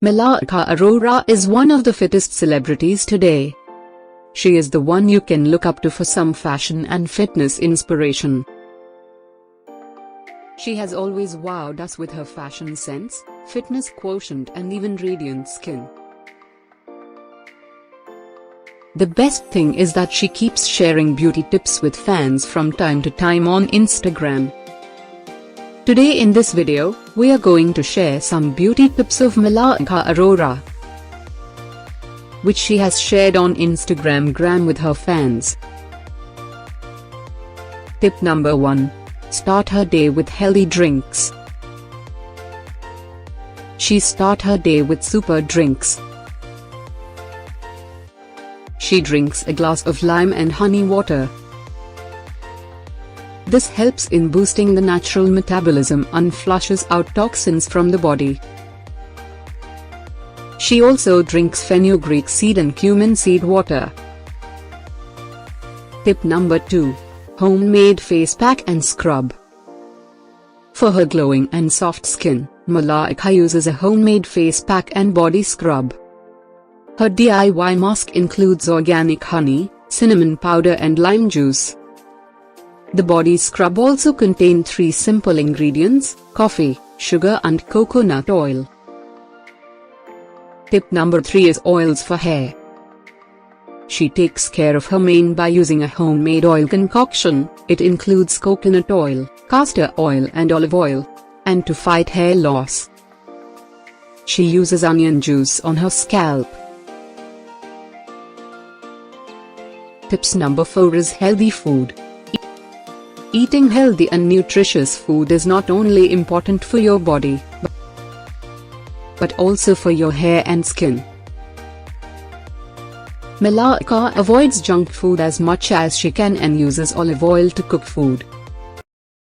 Malaika Arora is one of the fittest celebrities today. She is the one you can look up to for some fashion and fitness inspiration. She has always wowed us with her fashion sense, fitness quotient and even radiant skin. The best thing is that she keeps sharing beauty tips with fans from time to time on Instagram. Today in this video, we are going to share some beauty tips of Malaika Arora, which she has shared on Instagram with her fans. Tip number 1. Start her day with healthy drinks. She starts her day with super drinks. She drinks a glass of lime and honey water. This helps in boosting the natural metabolism and flushes out toxins from the body. She also drinks fenugreek seed and cumin seed water. Tip number 2. Homemade face pack and scrub. For her glowing and soft skin, Malaika uses a homemade face pack and body scrub. Her DIY mask includes organic honey, cinnamon powder and lime juice. The body scrub also contains 3 simple ingredients: coffee, sugar and coconut oil. Tip number 3 is oils for hair. She takes care of her mane by using a homemade oil concoction. It includes coconut oil, castor oil and olive oil. And to fight hair loss, she uses onion juice on her scalp. Tips number 4 is healthy food. Eating healthy and nutritious food is not only important for your body, but also for your hair and skin. Malaika avoids junk food as much as she can and uses olive oil to cook food.